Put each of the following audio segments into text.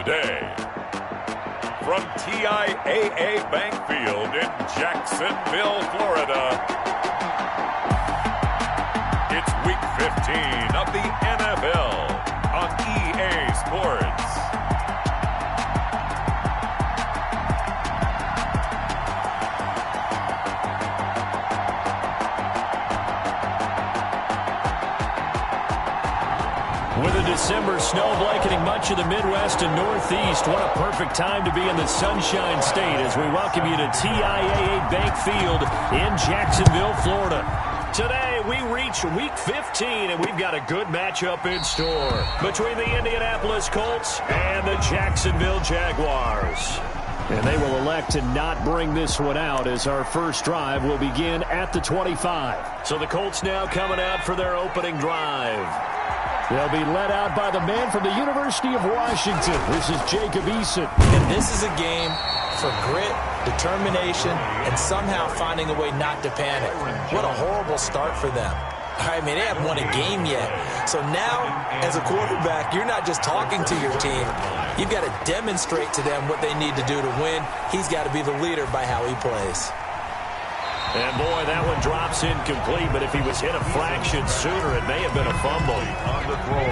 today. From TIAA Bank Field in Jacksonville, Florida, it's Week 15 of the NFL on EA Sports. With a December snow blanketing much of the Midwest and Northeast, what a perfect time to be in the Sunshine State as we welcome you to TIAA Bank Field in Jacksonville, Florida. Today, we reach Week 15, and we've got a good matchup in store between the Indianapolis Colts and the Jacksonville Jaguars. And they will elect to not bring this one out as our first drive will begin at the 25. So the Colts now coming out for their opening drive. They'll be led out by the man from the University of Washington. This is Jacob Eason. And this is a game for grit, determination, and somehow finding a way not to panic. What a horrible start for them. I mean, they haven't won a game yet. So now, as a quarterback, you're not just talking to your team. You've got to demonstrate to them what they need to do to win. He's got to be the leader by how he plays. And, boy, that one drops incomplete, but if he was hit a fraction sooner, it may have been a fumble.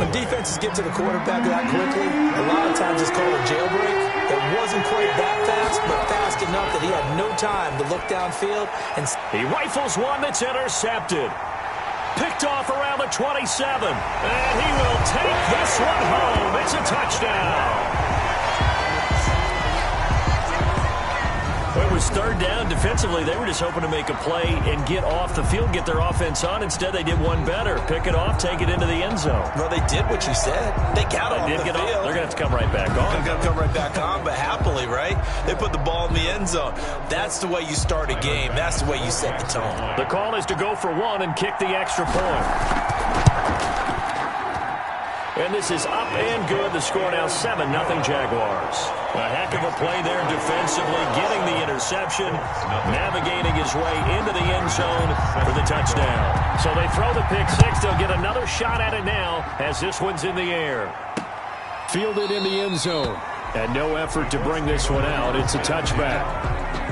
When defenses get to the quarterback that quickly, a lot of times it's called a jailbreak. It wasn't quite that fast, but fast enough that he had no time to look downfield. And he rifles one that's intercepted. Picked off around the 27. And he will take this one home. It's a touchdown. It was third down. Defensively, they were just hoping to make a play and get off the field, get their offense on. Instead, they did one better. Pick it off, take it into the end zone. Well, they did what you said. They got off the field. They're going to have to come right back on. They're going to come right back on, but happily, right? They put the ball in the end zone. That's the way you start a game. That's the way you set the tone. The call is to go for one and kick the extra point. And this is up and good. The score now 7-0 Jaguars. A heck of a play there defensively, getting the interception, navigating his way into the end zone for the touchdown. So they throw the pick six. They'll get another shot at it now as this one's in the air. Fielded in the end zone. And no effort to bring this one out. It's a touchback.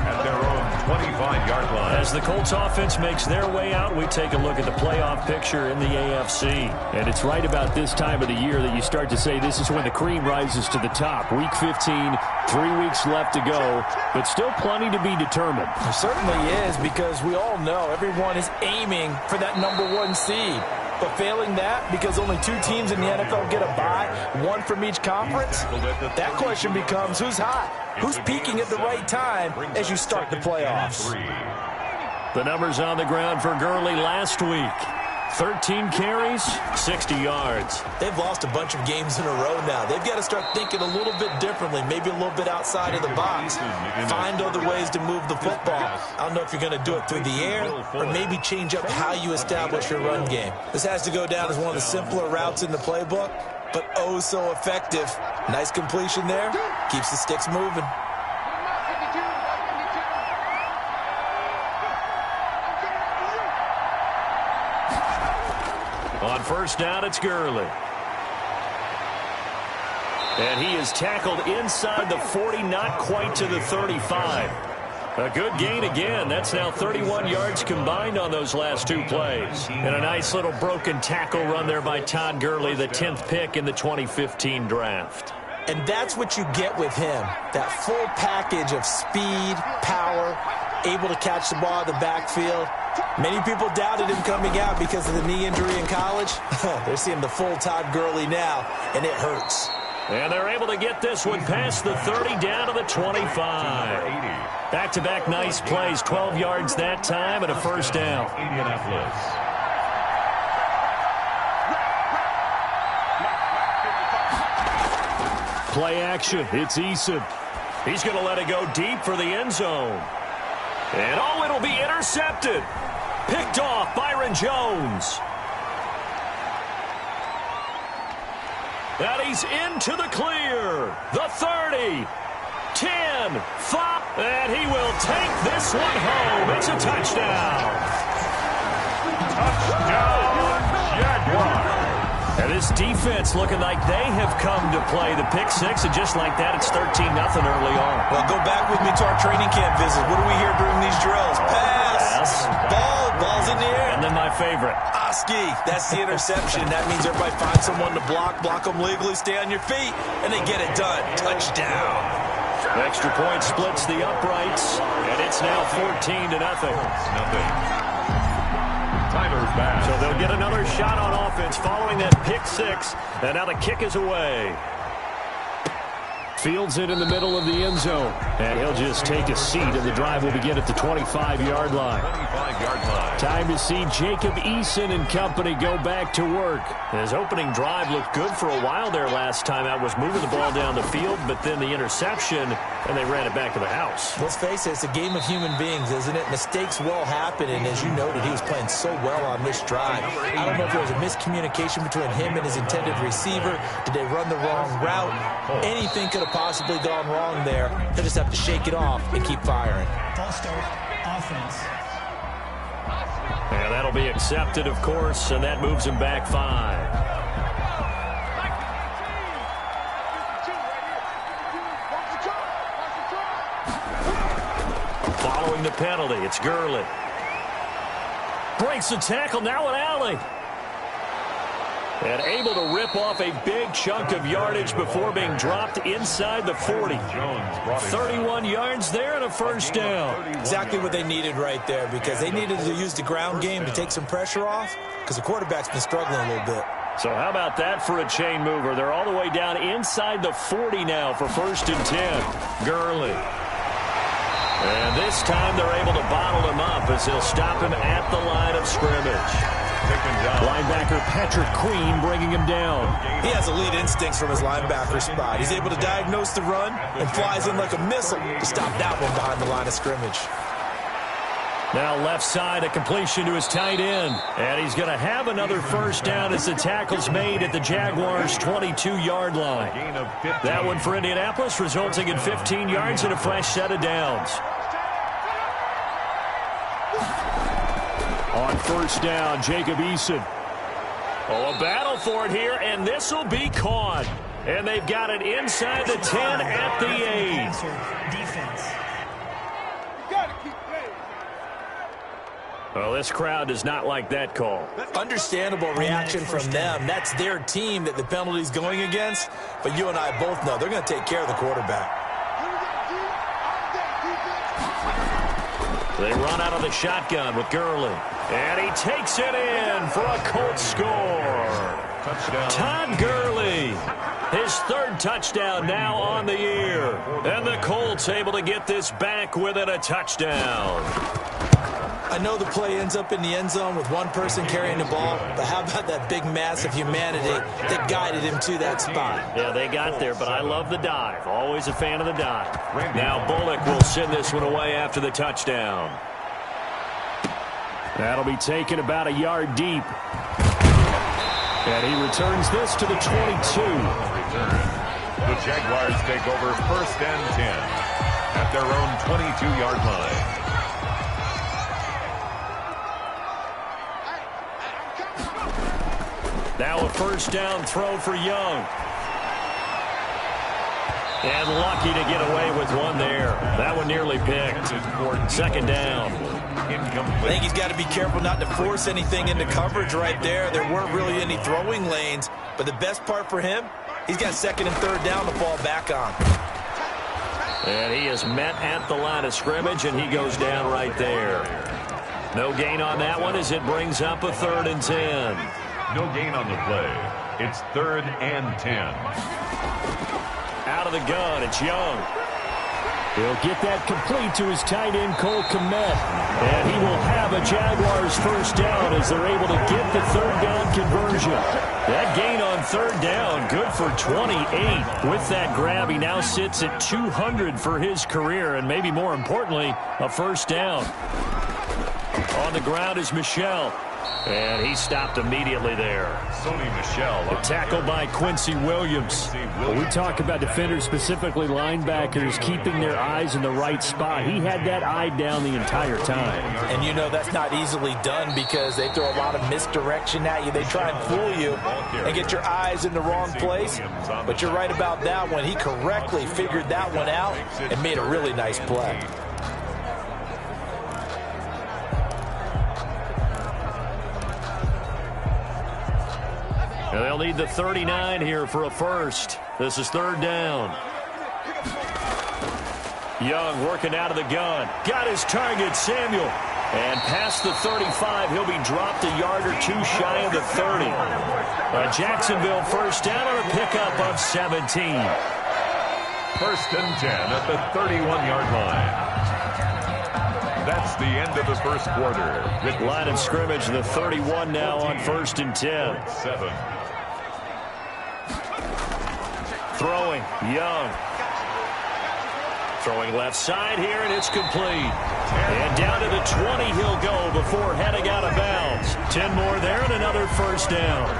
At their own 25-yard line. As the Colts offense makes their way out, we take a look at the playoff picture in the AFC. And it's right about this time of the year that you start to say this is when the cream rises to the top. Week 15, 3 weeks left to go, but still plenty to be determined. It certainly is, because we all know everyone is aiming for that #1 seed. But failing that, because only 2 teams in the NFL get a bye, 1 from each conference, that question becomes who's hot? Who's peaking at the right time as you start the playoffs? The numbers on the ground for Gurley last week. 13 carries, 60 yards. They've lost a bunch of games in a row now. They've got to start thinking a little bit differently, maybe a little bit outside of the box. Find other ways to move the football. I don't know if you're going to do it through the air or maybe change up how you establish your run game. This has to go down as one of the simpler routes in the playbook, but oh so effective. Nice completion there. Keeps the sticks moving. On first down, it's Gurley. And he is tackled inside the 40, not quite to the 35. A good gain again. That's now 31 yards combined on those last 2 plays. And a nice little broken tackle run there by Todd Gurley, the 10th pick in the 2015 draft. And that's what you get with him, that full package of speed, power, able to catch the ball in the backfield. Many people doubted him coming out because of the knee injury in college. They're seeing the full Todd Gurley now, and it hurts. And they're able to get this one past the 30 down to the 25. Back-to-back nice plays, 12 yards that time and a first down. Indianapolis. Play action. It's Eason. He's going to let it go deep for the end zone. And oh, it'll be intercepted. Picked off Byron Jones. And he's into the clear. The 30, 10, 5, and he will take this one home. It's a touchdown. Touchdown, Jaguars. And this defense looking like they have come to play. The pick six, and just like that, it's 13-0 early on. Well, go back with me to our training camp visit. What do we hear during these drills? Pass. Ball's in the air. And then my favorite. Oski, that's the interception. That means everybody finds someone to block them legally, stay on your feet, and they get it done. Touchdown. Extra point splits the uprights, and it's now 14-0. So they'll get another shot on offense following that pick six, and now the kick is away. Fields it in the middle of the end zone, and he'll just take a seat, and the drive will begin at the 25-yard line. Time to see Jacob Eason and company go back to work. His opening drive looked good for a while there last time out, was moving the ball down the field, but then the interception, and they ran it back to the house. Let's face it, it's a game of human beings, isn't it? Mistakes will happen, and as you noted, he was playing so well on this drive. I don't know if there was a miscommunication between him and his intended receiver. Did they run the wrong route? Anything could have possibly gone wrong there. He'll just have to shake it off and keep firing. False start, offense. And that'll be accepted, of course, and that moves him back 5. Following the penalty, it's Gurley. Breaks the tackle, now an alley. And able to rip off a big chunk of yardage before being dropped inside the 40. 31 yards there and a first down. Exactly what they needed right there, because they needed to use the ground game to take some pressure off, because the quarterback's been struggling a little bit. So how about that for a chain mover? They're all the way down inside the 40 now for 1st and 10. Gurley. And this time they're able to bottle him up as they'll stop him at the line of scrimmage. Linebacker Patrick Queen bringing him down. He has elite instincts from his linebacker spot. He's able to diagnose the run and flies in like a missile to stop that one behind the line of scrimmage. Now left side, a completion to his tight end. And he's going to have another first down as the tackle's made at the Jaguars' 22-yard line. That one for Indianapolis, resulting in 15 yards and a fresh set of downs. On first down, Jacob Eason. Oh, a battle for it here, and this will be caught. And they've got it inside the 10 at the 8. Defense. Well, this crowd does not like that call. Understandable reaction from them. That's their team that the penalty's going against. But you and I both know they're going to take care of the quarterback. They run out of the shotgun with Gurley. And he takes it in for a Colts score. Touchdown. Todd Gurley. His 3rd touchdown now on the year. And the Colts able to get this back within a touchdown. I know the play ends up in the end zone with one person carrying the ball, but how about that big mass of humanity that guided him to that spot? Yeah, they got there, but I love the dive. Always a fan of the dive. Now Bullock will send this one away after the touchdown. That'll be taken about a yard deep. And he returns this to the 22. The Jaguars take over 1st and 10 at their own 22-yard line. Now a first down throw for Young. And lucky to get away with one there. That one nearly picked. 2nd down. I think he's got to be careful not to force anything into coverage right there. There weren't really any throwing lanes. But the best part for him, he's got 2nd and 3rd down to fall back on. And he is met at the line of scrimmage, and he goes down right there. No gain on that one as it brings up a 3rd and 10. No gain on the play. It's 3rd and 10. Out of the gun, it's Young. He'll get that complete to his tight end, Cole Kmet. And he will have a Jaguars first down as they're able to get the 3rd down conversion. That gain on 3rd down, good for 28. With that grab, he now sits at 200 for his career, and maybe more importantly, a first down. On the ground is Michel. And he stopped immediately there. The tackle by Quincy Williams. When we talk about defenders, specifically linebackers, keeping their eyes in the right spot, he had that eye down the entire time. And you know that's not easily done because they throw a lot of misdirection at you. They try and fool you and get your eyes in the wrong place. But you're right about that one. He correctly figured that one out and made a really nice play. And they'll need the 39 here for a first. This is third down. Young working out of the gun. Got his target, Samuel. And past the 35, he'll be dropped a yard or two shy of the 30. Jacksonville first down on a pickup of 17. First and 10 at the 31-yard line. That's the end of the first quarter. Line of scrimmage, the 31 now on first and 10. 7. Throwing, Young. Throwing left side here, and it's complete. And down to the 20 he'll go before heading out of bounds. 10 more there and another first down.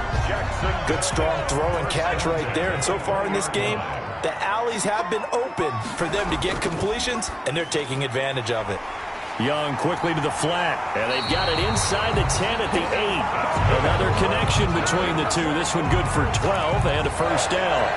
Good strong throw and catch right there. And so far in this game, the alleys have been open for them to get completions, and they're taking advantage of it. Young quickly to the flat, and they've got it inside the 10 at the 8. Another connection between the two. This one good for 12 and a first down.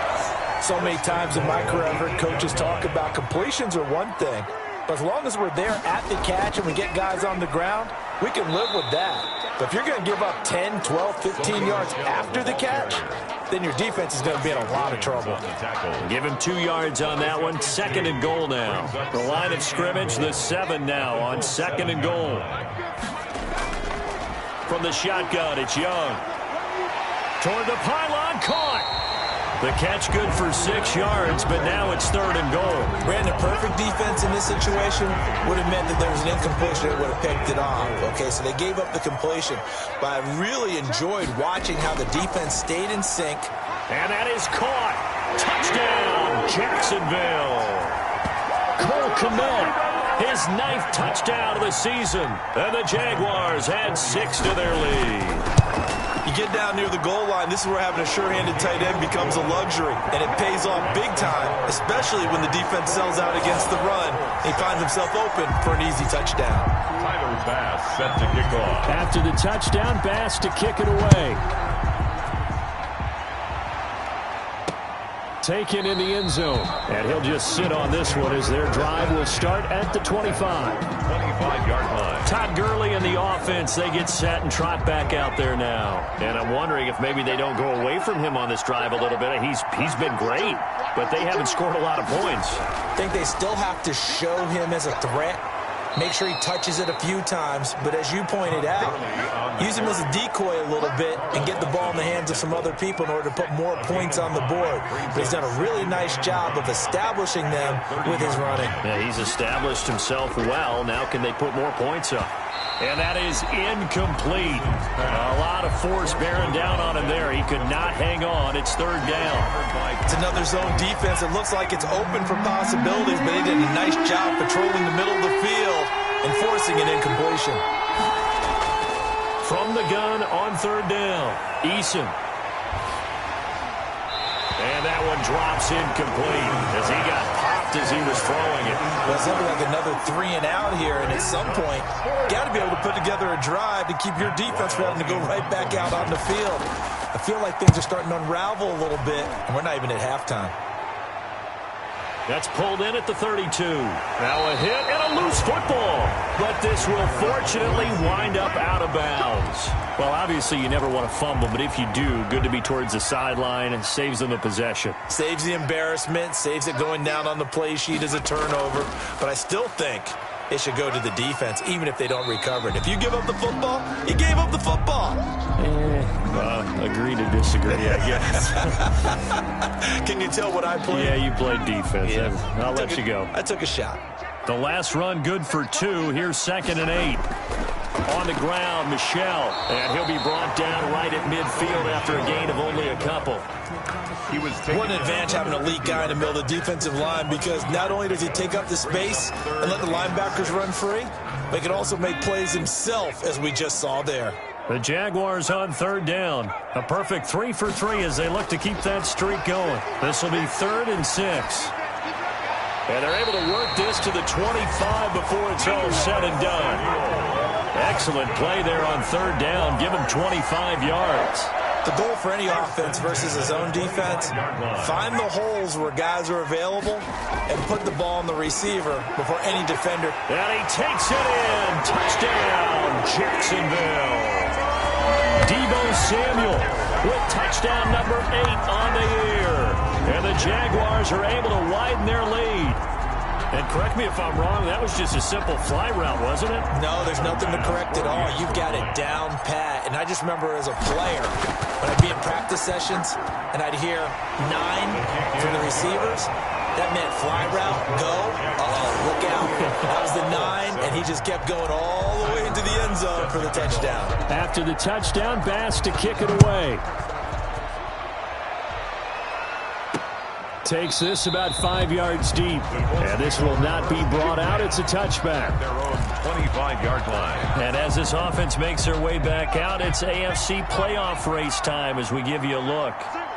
So many times in my career, I've heard coaches talk about completions are one thing, but as long as we're there at the catch and we get guys on the ground, we can live with that. But if you're going to give up 10, 12, 15 yards after the catch, then your defense is going to be in a lot of trouble. Give him 2 yards on that one. Second and goal now. The line of scrimmage, the 7 now on second and goal. From the shotgun, it's Young. Toward the pylon, caught. The catch good for 6 yards, but now it's third and goal. Brandon, perfect defense in this situation would have meant that there was an incompletion that would have picked it off. Okay, so they gave up the completion, but I really enjoyed watching how the defense stayed in sync. And that is caught. Touchdown, Jacksonville. Cole Kmet, his 9th touchdown of the season. And the Jaguars add 6 to their lead. You get down near the goal line, this is where having a sure-handed tight end becomes a luxury, and it pays off big time, especially when the defense sells out against the run. He finds himself open for an easy touchdown. Tyler Bass set to kick off. After the touchdown, Bass to kick it away. Taken in the end zone, and he'll just sit on this one as their drive will start at the 25. 25-yard line. Todd Gurley and the offense, they get set and trot back out there now. And I'm wondering if maybe they don't go away from him on this drive a little bit. He's been great, but they haven't scored a lot of points. I think they still have to show him as a threat. Make sure he touches it a few times, but as you pointed out, use him as a decoy a little bit and get the ball in the hands of some other people in order to put more points on the board. But he's done a really nice job of establishing them with his running. Yeah, he's established himself well. Now can they put more points up? And that is incomplete. A lot of force bearing down on him there. He could not hang on. It's third down. It's another zone defense. It looks like it's open for possibilities, but he did a nice job patrolling the middle of the field and forcing an incompletion. From the gun on third down, Eason. And that one drops incomplete as he got popped as he was throwing it. Well, it's looking like another 3 and out here, and at some point, got to be able to put together a drive to keep your defense from having to go right back out on the field. I feel like things are starting to unravel a little bit, and we're not even at halftime. That's pulled in at the 32. Now a hit and a loose football. But this will fortunately wind up out of bounds. Well, obviously you never want to fumble, but if you do, good to be towards the sideline and saves them the possession. Saves the embarrassment, saves it going down on the play sheet as a turnover. But I still think it should go to the defense, even if they don't recover it. If you give up the football, you gave up the football. Agree to disagree, I guess. Can you tell what I played? Yeah, you played defense. Yeah. I'll let you go. I took a shot. The last run good for 2. Here's second and 8. On the ground, Michel. And he'll be brought down right at midfield after a gain of only a couple. What an advantage having an elite guy in the middle of the defensive line, because not only does he take up the space and let the linebackers run free, but he can also make plays himself, as we just saw there. The Jaguars on third down. A perfect 3 for 3 as they look to keep that streak going. This will be 3rd and 6. And they're able to work this to the 25 before it's all said and done. Excellent play there on third down. Give him 25 yards. The goal for any offense versus his own defense, find the holes where guys are available and put the ball on the receiver before any defender. And he takes it in. Touchdown, Jacksonville. Deebo Samuel with touchdown number 8 on the year. And the Jaguars are able to widen their lead. And correct me if I'm wrong, that was just a simple fly route, wasn't it? No, there's nothing to correct at all. You've got it down pat. And I just remember as a player, when I'd be in practice sessions and I'd hear 9 from the receivers, that meant fly route, go, look out. That was the 9, and he just kept going all the way into the end zone for the touchdown. After the touchdown, Bass to kick it away. Takes this about 5 yards deep. And this will not be brought out. It's a touchback. Their own 25-yard line. And as this offense makes their way back out, it's AFC playoff race time as we give you a look.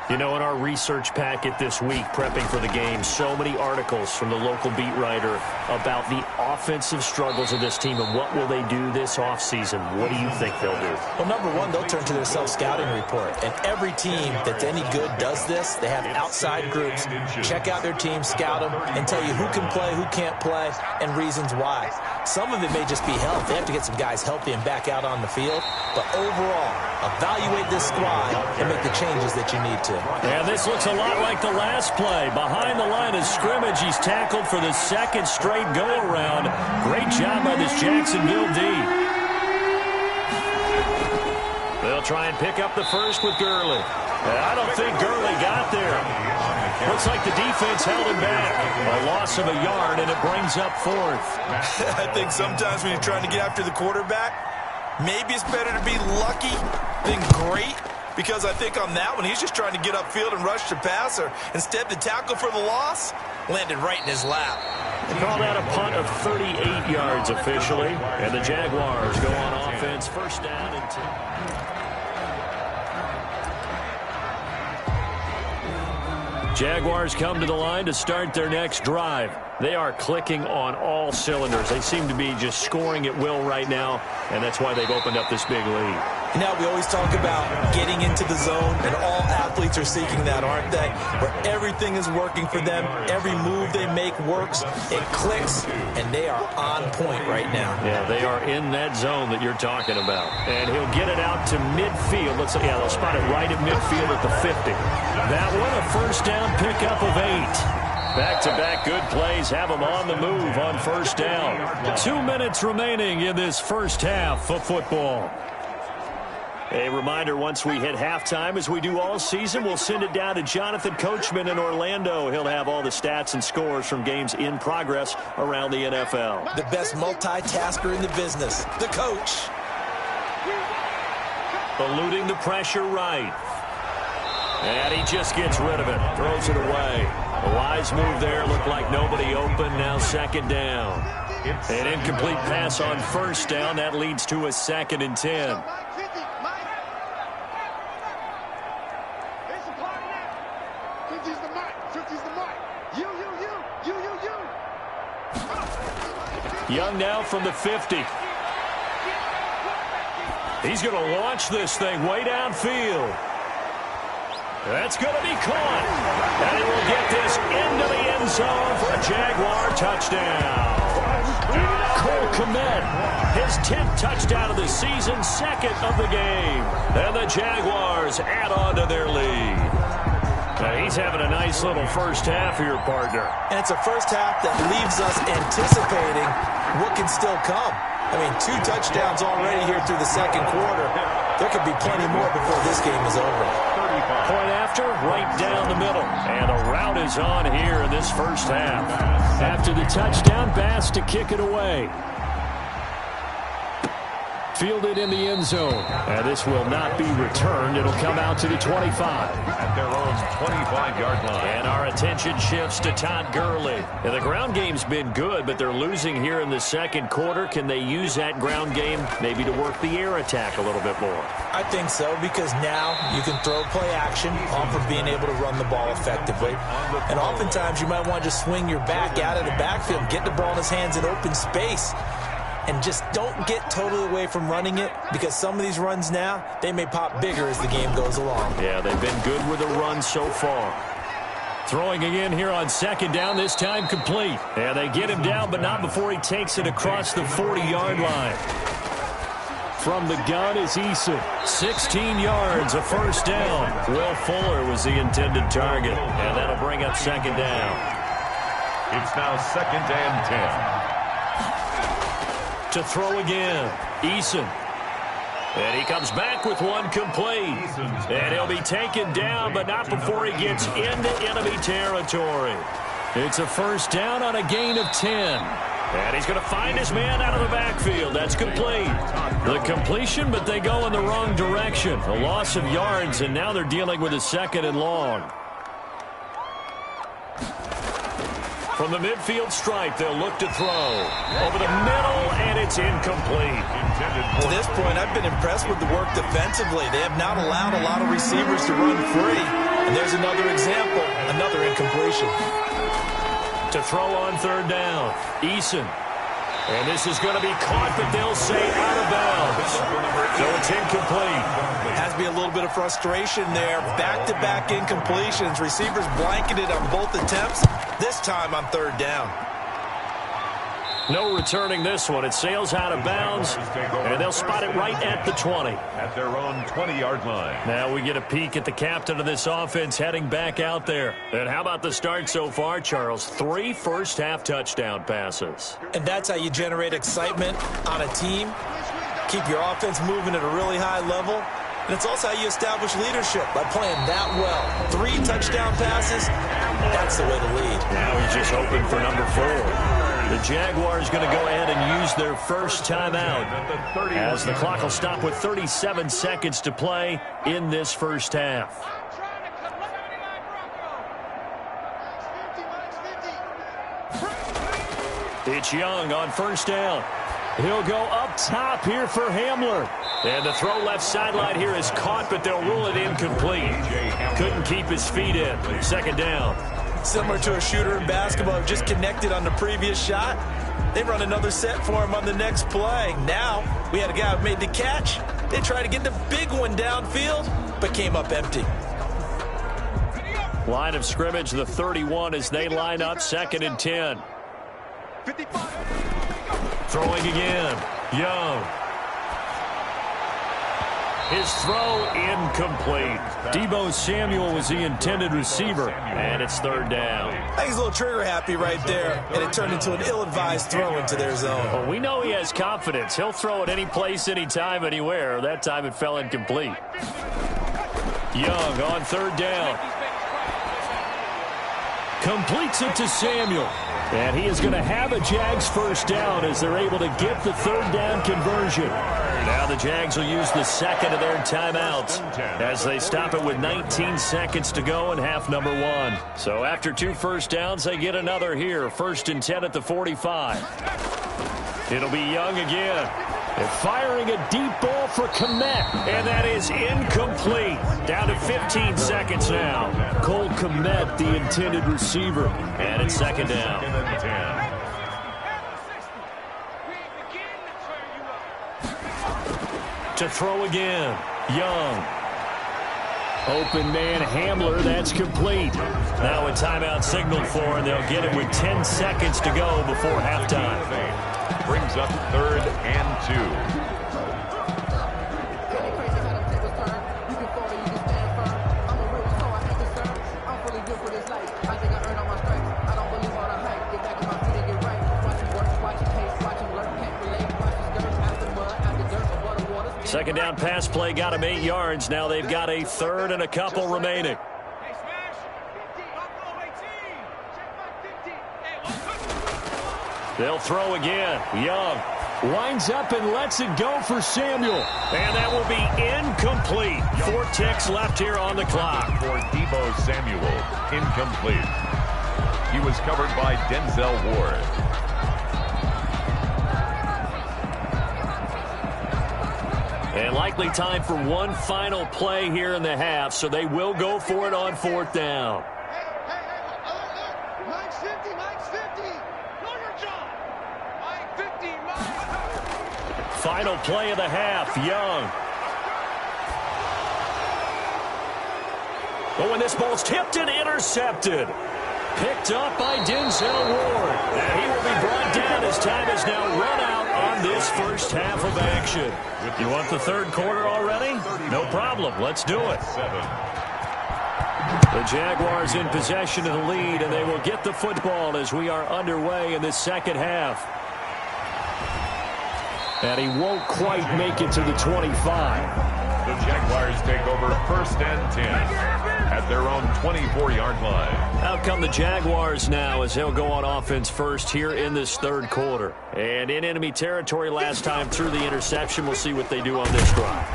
You know, in our research packet this week, prepping for the game, so many articles from the local beat writer about the offensive struggles of this team and what will they do this offseason. What do you think they'll do? Well, number one, they'll turn to their self-scouting report. And every team that's any good does this. They have outside groups. Check out their team, scout them, and tell you who can play, who can't play, and reasons why. Some of it may just be health. They have to get some guys healthy and back out on the field. But overall, evaluate this squad and make the changes that you need to. And this looks a lot like the last play. Behind the line of scrimmage, he's tackled for the second straight go-around. Great job by this Jacksonville D. They'll try and pick up the first with Gurley. I don't think Gurley got there. Looks like the defense held him back. A loss of a yard, and it brings up 4th. I think sometimes when you're trying to get after the quarterback, maybe it's better to be lucky than great. Because I think on that one, he's just trying to get upfield and rush the passer. Instead, the tackle for the loss landed right in his lap. They call that a punt of 38 yards officially. And the Jaguars go on offense. First down and 10. Jaguars come to the line to start their next drive. They are clicking on all cylinders. They seem to be just scoring at will right now, and that's why they've opened up this big lead. Now, we always talk about getting into the zone, and all athletes are seeking that, aren't they? Where everything is working for them, every move they make works, it clicks, and they are on point right now. Yeah, they are in that zone that you're talking about. And he'll get it out to midfield. Looks like, yeah, they'll spot it right at midfield at the 50. That one, a first down pickup of 8. Back-to-back good plays have them on the move on first down. 2 minutes remaining in this first half of football. A reminder, once we hit halftime, as we do all season, we'll send it down to Jonathan Coachman in Orlando. He'll have all the stats and scores from games in progress around the NFL. The best multitasker in the business, the coach. Eluding the pressure right. And he just gets rid of it, throws it away. A wise move there, looked like nobody open, now second down. An incomplete pass on first down, that leads to a 2nd and 10. Young now from the 50. He's going to launch this thing way downfield. That's going to be caught. And he will get this into the end zone for a Jaguar touchdown. Cole Kmet, his 10th touchdown of the season, 2nd of the game. And the Jaguars add on to their lead. He's having a nice little first half here, partner. And it's a first half that leaves us anticipating what can still come. I mean, 2 touchdowns already here through the second quarter. There could be plenty more before this game is over. Point after, right down the middle. And a route is on here in this first half. After the touchdown, Bass to kick it away. Fielded in the end zone. And this will not be returned. It'll come out to the 25. At their own 25-yard line. And our attention shifts to Todd Gurley. And the ground game's been good, but they're losing here in the second quarter. Can they use that ground game maybe to work the air attack a little bit more? I think so, because now you can throw play action off of being able to run the ball effectively. And oftentimes you might want to just swing your back out of the backfield, get the ball in his hands in open space. And just don't get totally away from running it, because some of these runs now, they may pop bigger as the game goes along. Yeah, they've been good with the run so far. Throwing again here on second down, this time complete. And they get him down, but not before he takes it across the 40-yard line. From the gun is Eason. 16 yards, a first down. Will Fuller was the intended target, and that'll bring up second down. It's now 2nd and 10. To throw again, Eason. And he comes back with one complete. And he'll be taken down, but not before he gets into enemy territory. It's a first down on a gain of 10. And he's going to find his man out of the backfield. That's complete. The completion, but they go in the wrong direction. A loss of yards, and now they're dealing with a 2nd and long. From the midfield stripe, they'll look to throw. Over the middle, and it's incomplete. To this point, I've been impressed with the work defensively. They have not allowed a lot of receivers to run free. And there's another example, another incompletion. To throw on third down, Eason. And this is going to be caught, but they'll say out of bounds. So it's incomplete. Has to be a little bit of frustration there. Back-to-back incompletions. Receivers blanketed on both attempts, this time on third down. No returning this one. It sails out of bounds, and they'll spot it right at the 20. At their own 20-yard line. Now we get a peek at the captain of this offense heading back out there. And how about the start so far, Charles? 3 first-half touchdown passes. And that's how you generate excitement on a team. Keep your offense moving at a really high level. And it's also how you establish leadership, by playing that well. 3 touchdown passes, that's the way to lead. Now he's just hoping for number 4. The Jaguars going to go ahead and use their first timeout, as the clock will stop with 37 seconds to play in this first half. It's Young on first down. He'll go up top here for Hamler. And the throw left sideline here is caught, but they'll rule it incomplete. Couldn't keep his feet in. Second down. Similar to a shooter in basketball, just connected on the previous shot. They run another set for him on the next play. Now, we had a guy who made the catch. They tried to get the big one downfield, but came up empty. Line of scrimmage, the 31 as they line up, 2nd and 10. Throwing again, Young. His throw incomplete. Deebo Samuel was the intended receiver, and it's third down. I think he's a little trigger happy right there, and it turned into an ill-advised throw into their zone. Well, we know he has confidence. He'll throw it any place, anytime, anywhere. That time it fell incomplete. Young on third down. Completes it to Samuel. And he is going to have a Jags first down as they're able to get the third down conversion. Now the Jags will use the second of their timeouts as they stop it with 19 seconds to go in half number 1. So after 2 first downs, they get another here. 1st and 10 at the 45. It'll be Young again. And firing a deep ball for Kmet. And that is incomplete. Down to 15 seconds now. Cole Kmet, the intended receiver. And it's second down. To throw again. Young. Open man Hamler. That's complete. Now a timeout signaled for, and they'll get it with 10 seconds to go before halftime. Brings up 3rd and 2. Second down pass play got him 8 yards. Now they've got a 3rd and a couple remaining. They'll throw again. Young. Winds up and lets it go for Samuel. And that will be incomplete. 4 ticks left here on the clock. For Deebo Samuel, incomplete. He was covered by Denzel Ward. And likely time for one final play here in the half, so they will go for it on 4th down. Mike's 50. Know your job. Mike 50. Final play of the half, Young. Oh, and this ball's tipped and intercepted. Picked up by Denzel Ward. And he will be brought down as time is now run out on this first half of action. You want the third quarter already? No problem. Let's do it. The Jaguars in possession of the lead, and they will get the football as we are underway in this second half. And he won't quite make it to the 25. The Jaguars take over 1st and 10 at their own 24-yard line. Out come the Jaguars now as they'll go on offense first here in this third quarter. And in enemy territory last time through the interception. We'll see what they do on this drive.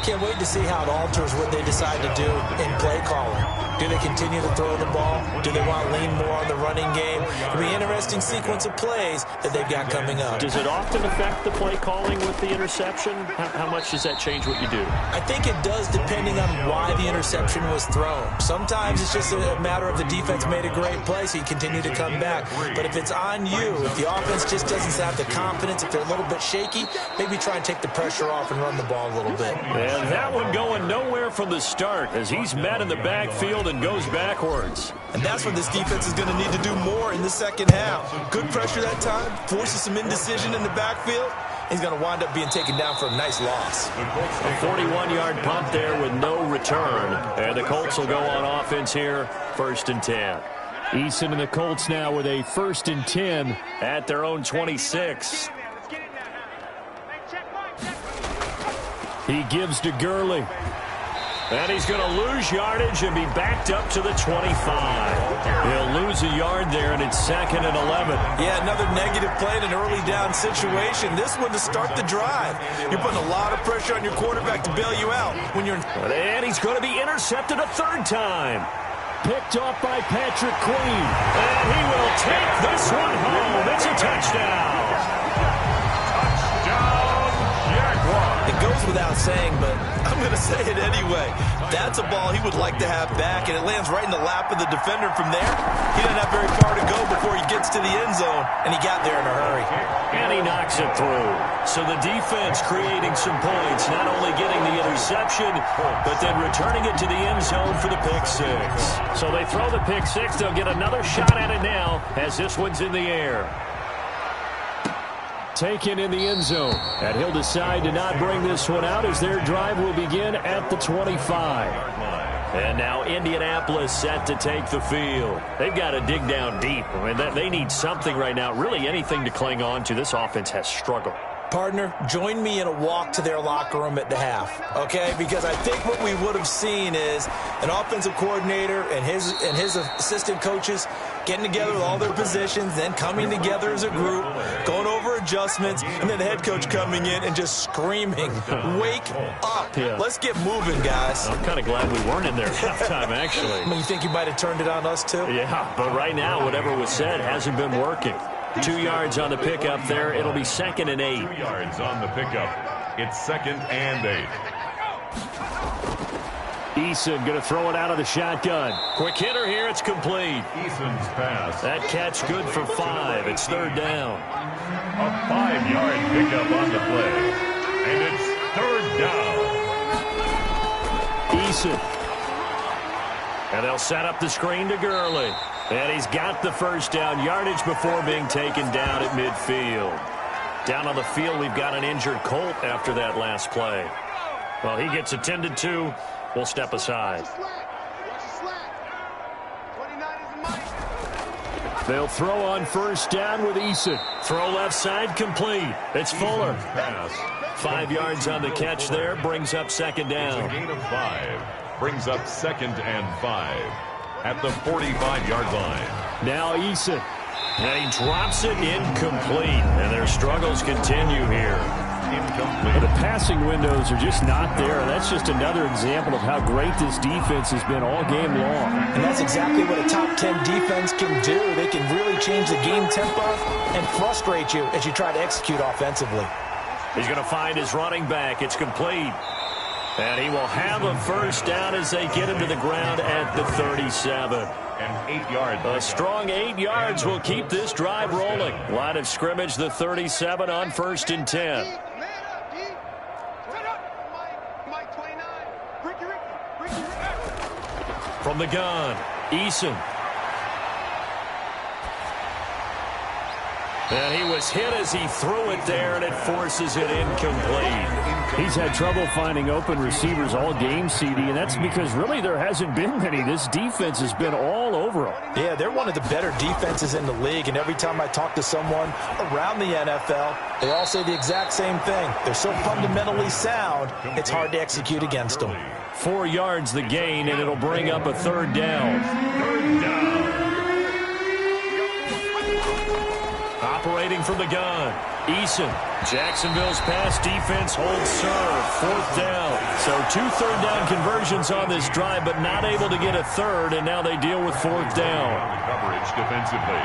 Can't wait to see how it alters what they decide to do in play calling. Do they continue to throw the ball? Do they want to lean more on the running game? It'll be an interesting sequence of plays that they've got coming up. Does it often affect the play calling with the interception? How much does that change what you do? I think it does depending on why the interception was thrown. Sometimes it's just a matter of the defense made a great play, so you continue to come back. But if it's on you, if the offense just doesn't have the confidence, if they're a little bit shaky, maybe try and take the pressure off and run the ball a little bit. And that one going nowhere from the start as he's met in the backfield and goes backwards. And that's what this defense is going to need to do more in the second half. Good pressure that time, forces some indecision in the backfield. He's going to wind up being taken down for a nice loss. A 41-yard pump there with no return. And the Colts will go on offense here, 1st and 10. Eason and the Colts now with a 1st and 10 at their own 26. He gives to Gurley. And he's going to lose yardage and be backed up to the 25. He'll lose a yard there, and it's 2nd and 11. Yeah, another negative play in an early down situation. This one to start the drive. You're putting a lot of pressure on your quarterback to bail you out when you're... And he's going to be intercepted a 3rd time. Picked off by Patrick Queen. And he will take this one home. It's a touchdown. It goes without saying, but I'm going to say it anyway. That's a ball he would like to have back, and it lands right in the lap of the defender from there. He doesn't have very far to go before he gets to the end zone, and he got there in a hurry. And he knocks it through. So the defense creating some points, not only getting the interception, but then returning it to the end zone for the pick six. So they throw the pick six. They'll get another shot at it now as this one's in the air. Taken in the end zone, and he'll decide to not bring this one out as their drive will begin at the 25. And now Indianapolis set to take the field. They've got to dig down deep. I mean, they need something right now, really anything to cling on to. This offense has struggled. Partner, join me in a walk to their locker room at the half, okay? Because I think what we would have seen is an offensive coordinator and his assistant coaches getting together with all their positions, then coming together as a group, going over adjustments, and then the head coach coming in and just screaming, wake up. Yeah. Let's get moving, guys. I'm kind of glad we weren't in there at halftime, actually. I mean, you think you might have turned it on us, too? Yeah, but right now, whatever was said hasn't been working. 2 yards on the pickup there. It'll be 2nd and 8. 2 yards on the pickup. It's 2nd and 8. Eason going to throw it out of the shotgun. Quick hitter here. It's complete. Eason's pass. That catch good for 5. It's 3rd down. A 5-yard pickup on the play. And it's 3rd down. Eason. And they'll set up the screen to Gurley. And he's got the first down yardage before being taken down at midfield. Down on the field, we've got an injured Colt after that last play. Well, he gets attended to. We'll step aside. They'll throw on first down with Eason. Throw left side complete. It's Fuller. 5 yards on the catch there. Brings up 2nd down. It's a gain of 5. Brings up 2nd and 5 at the 45-yard line. Now Eason. And he drops it incomplete. And their struggles continue here. Incomplete. The passing windows are just not there. That's just another example of how great this defense has been all game long. And that's exactly what a top 10 defense can do. They can really change the game tempo and frustrate you as you try to execute offensively. He's going to find his running back. It's complete. And he will have a first down as they get him to the ground at the 37. And 8 yards. A strong 8 yards will keep this drive rolling. Line of scrimmage, the 37 on 1st and 10. From the gun, Eason. And he was hit as he threw it there, and it forces it incomplete. He's had trouble finding open receivers all game, CD, and that's because really there hasn't been many. This defense has been all over them. Yeah, they're one of the better defenses in the league, and every time I talk to someone around the NFL, they all say the exact same thing. They're so fundamentally sound, it's hard to execute against them. 4 yards the gain, and it'll bring up a 3rd down. 3rd down. Operating from the gun, Eason. Jacksonville's pass defense holds serve. 4th down. So 2 third down conversions on this drive, but not able to get a 3rd, and now they deal with 4th down. Coverage defensively.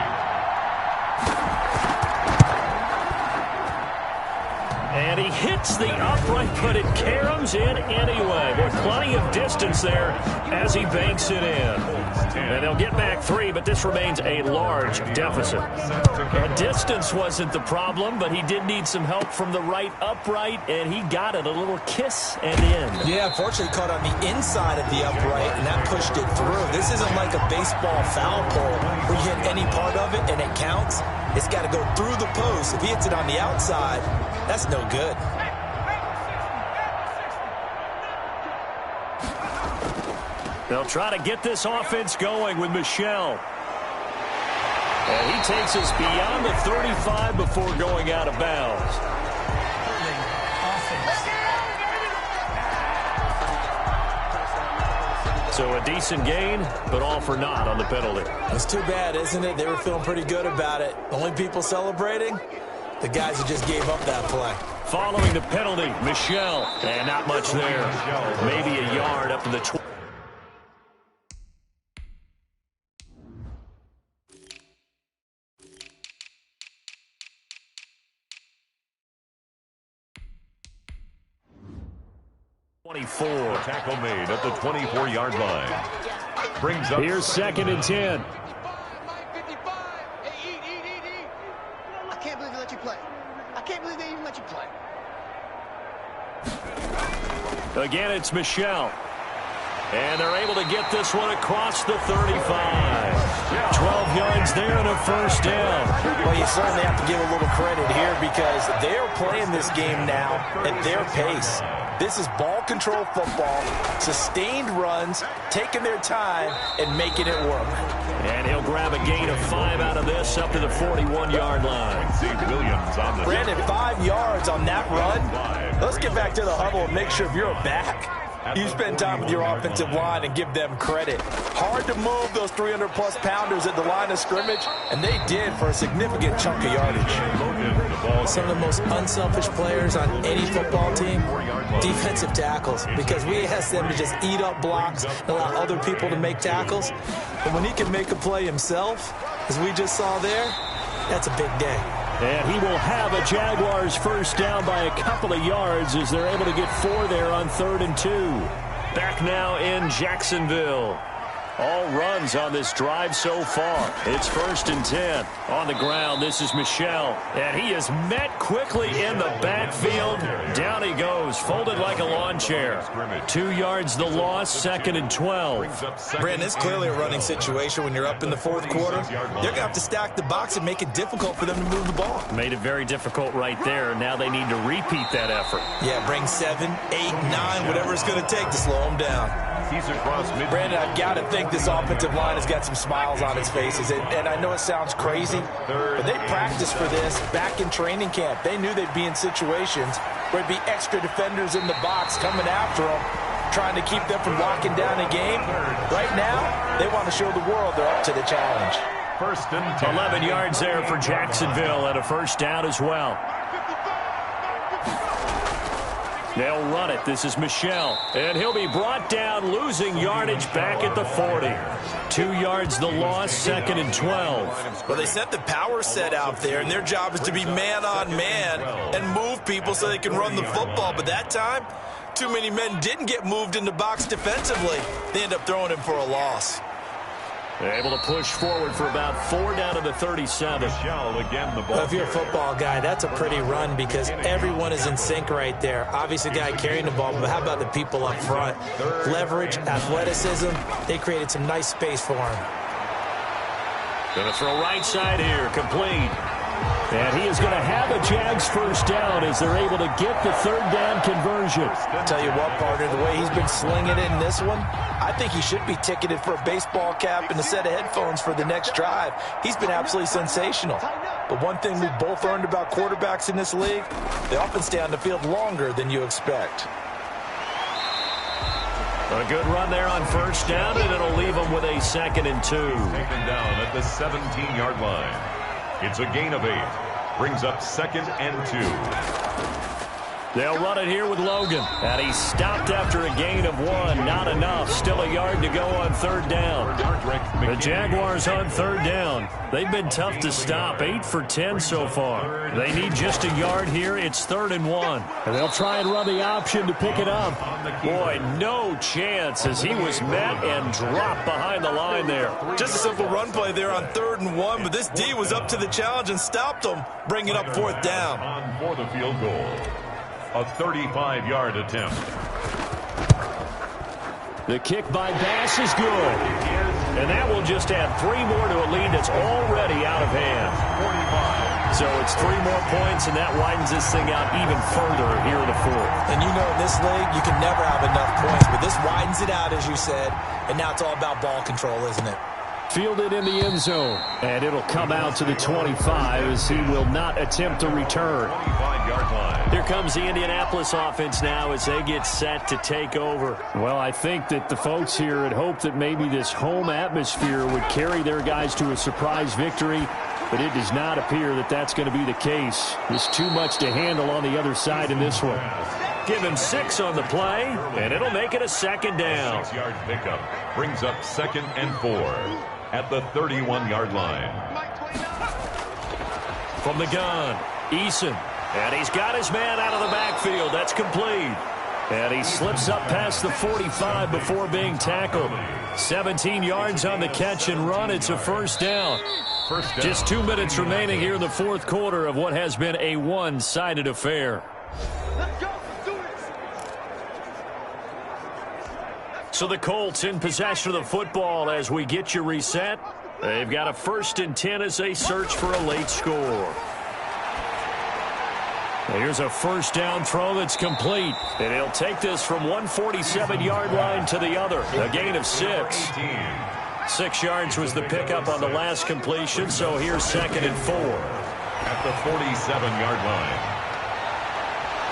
And he hits the upright, but it caroms in anyway. With plenty of distance there as he banks it in. And they'll get back 3, but this remains a large deficit. And distance wasn't the problem, but he did need some help from the right upright, and he got it. A little kiss and in. Yeah, unfortunately caught on the inside of the upright, and that pushed it through. This isn't like a baseball foul pole where you hit any part of it and it counts. It's got to go through the post. If he hits it on the outside, that's no good. They'll try to get this offense going with Michel. And he takes us beyond the 35 before going out of bounds. So a decent gain, but all for naught on the penalty. It's too bad, isn't it? They were feeling pretty good about it. The only people celebrating, the guys who just gave up that play. Following the penalty, Michel. And not much there. Maybe a yard up to the 20. Tackle made at the 24-yard line. Brings up. Here's 2nd and 10. I can't believe they let you play. I can't believe they even let you play. Again, it's Michel. And they're able to get this one across the 35. 12 yards there and a first down. Well, you certainly have to give a little credit here because they're playing this game now at their pace. This is ball control football, sustained runs, taking their time, and making it work. And he'll grab a gain of 5 out of this up to the 41-yard line. Williams on the Brandon, 5 yards on that run. Let's get back to the huddle and make sure if you're a back, you spend time with your offensive line and give them credit. Hard to move those 300-plus pounders at the line of scrimmage, and they did for a significant chunk of yardage. Some of the most unselfish players on any football team, defensive tackles, because we ask them to just eat up blocks and allow other people to make tackles. But when he can make a play himself, as we just saw there, that's a big day. And he will have a Jaguars first down by a couple of yards as they're able to get 4 there on 3rd and 2. Back now in Jacksonville. All runs on this drive so far. It's 1st and 10. On the ground, this is Michel. And he is met quickly in the backfield. Down he goes, folded like a lawn chair. 2 yards the loss, 2nd and 12. Brandon, it's clearly a running situation when you're up in the 4th quarter. They're going to have to stack the box and make it difficult for them to move the ball. Made it very difficult right there. Now they need to repeat that effort. Yeah, bring 7, 8, 9, whatever it's going to take to slow them down. He's across mid. Brandon, I've got to think this offensive line has got some smiles on its faces. And I know it sounds crazy, but they practiced for this back in training camp. They knew they'd be in situations where there'd be extra defenders in the box coming after them, trying to keep them from locking down a game. Right now, they want to show the world they're up to the challenge. First and 10. 11 yards there for Jacksonville and a first down as well. They'll run it. This is Michel. And he'll be brought down, losing yardage back at the 40. 2 yards the loss, second and 12. Well, they sent the power set out there, and their job is to be man-on-man and move people so they can run the football. But that time, too many men didn't get moved in the box defensively. They end up throwing him for a loss. They're able to push forward for about 4 down to the 37. Again, the ball. Well, if you're a football guy, that's a pretty run because everyone is in sync right there. Obviously, the guy carrying the ball, but how about the people up front? Leverage, athleticism, they created some nice space for him. Going to throw right side here, complete. And he is going to have a Jags first down as they're able to get the third down conversion. Tell you what, partner, the way he's been slinging it in this one, I think he should be ticketed for a baseball cap and a set of headphones for the next drive. He's been absolutely sensational. But one thing we've both learned about quarterbacks in this league, they often stay on the field longer than you expect. A good run there on first down, and it'll leave them with a second and 2. Taken down at the 17-yard line. It's a gain of 8. Brings up second and 2. They'll run it here with Logan. And he stopped after a gain of 1. Not enough. Still a yard to go on third down. The Jaguars on third down. They've been tough to stop. 8 for 10 so far. They need just a yard here. It's 3rd and 1. And they'll try and run the option to pick it up. Boy, no chance as he was met and dropped behind the line there. Just a simple run play there on 3rd and 1, but this D was up to the challenge and stopped him, bringing up 4th down. On for the field goal. A 35-yard attempt. The kick by Bass is good. And that will just add 3 more to a lead that's already out of hand. 45. So it's 3 more points, and that widens this thing out even further here in the 4th. And you know in this league, you can never have enough points, but this widens it out, as you said, and now it's all about ball control, isn't it? Fielded in the end zone, and it'll come out to the 25 as he will not attempt to return. 25-yard line. Here comes the Indianapolis offense now as they get set to take over. Well, I think that the folks here had hoped that maybe this home atmosphere would carry their guys to a surprise victory, but it does not appear that that's going to be the case. There's too much to handle on the other side in this one. Give him 6 on the play, and it'll make it a second down. 6-yard pickup brings up second and 4 at the 31-yard line. From the gun, Eason. And he's got his man out of the backfield. That's complete. And he slips up past the 45 before being tackled. 17 yards on the catch and run. It's a first down. First down. Just 2 minutes remaining here in the 4th quarter of what has been a one-sided affair. Let's go. Do it. So the Colts in possession of the football as we get you reset. They've got a 1st and 10 as they search for a late score. Here's a first down throw that's complete. And he'll take this from 147-yard line to the other. A gain of 6. 6 yards was the pickup on the last completion, so here's second and 4. At the 47-yard line.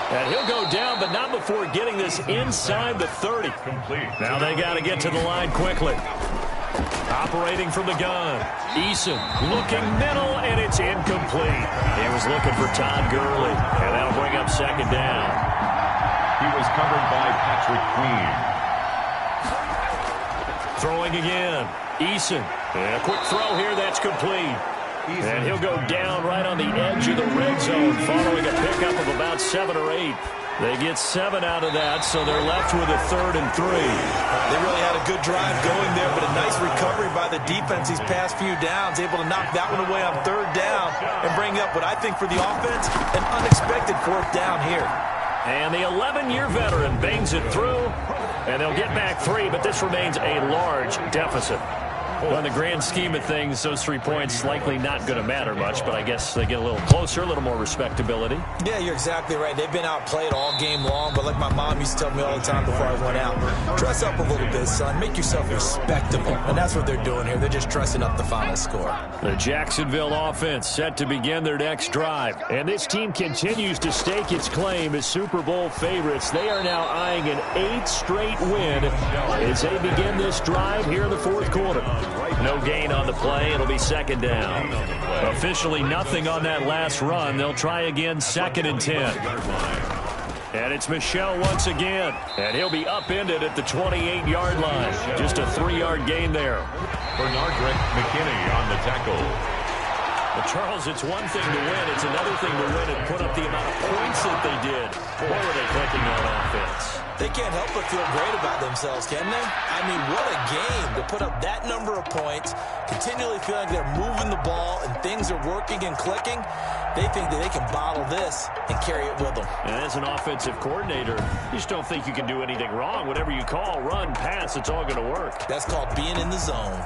And he'll go down, but not before getting this inside the 30. Complete. Now they got to get to the line quickly. Operating from the gun. Eason looking middle, and it's incomplete. He was looking for Todd Gurley, and that'll bring up second down. He was covered by Patrick Queen. Throwing again. Eason. And a quick throw here, that's complete. And he'll go down right on the edge of the red zone following a pickup of about 7 or 8. They get 7 out of that, so they're left with a 3rd and 3. They really had a good drive going there, but a nice recovery by the defense these past few downs, able to knock that one away on 3rd down and bring up what I think for the offense, an unexpected 4th down here. And the 11-year veteran bangs it through, and they'll get back 3, but this remains a large deficit. Well, in the grand scheme of things, those 3 points likely not going to matter much, but I guess they get a little closer, a little more respectability. Yeah, you're exactly right. They've been outplayed all game long, but like my mom used to tell me all the time before I went out, dress up a little bit, son. Make yourself respectable. And that's what they're doing here. They're just dressing up the final score. The Jacksonville offense set to begin their next drive. And this team continues to stake its claim as Super Bowl favorites. They are now eyeing an 8th straight win as they begin this drive here in the 4th quarter. No gain on the play. It'll be second down. Officially nothing on that last run. They'll try again, 2nd and 10. And it's Michel once again. And he'll be upended at the 28-yard line. Just a 3-yard gain there. Bernardrick McKinney on the tackle. But Charles, it's one thing to win. It's another thing to win and put up the amount of points that they did. Boy, were they clicking on offense. They can't help but feel great about themselves, can they? I mean, what a game to put up that number of points, continually feel like they're moving the ball and things are working and clicking. They think that they can bottle this and carry it with them. And as an offensive coordinator, you just don't think you can do anything wrong. Whatever you call, run, pass, it's all going to work. That's called being in the zone.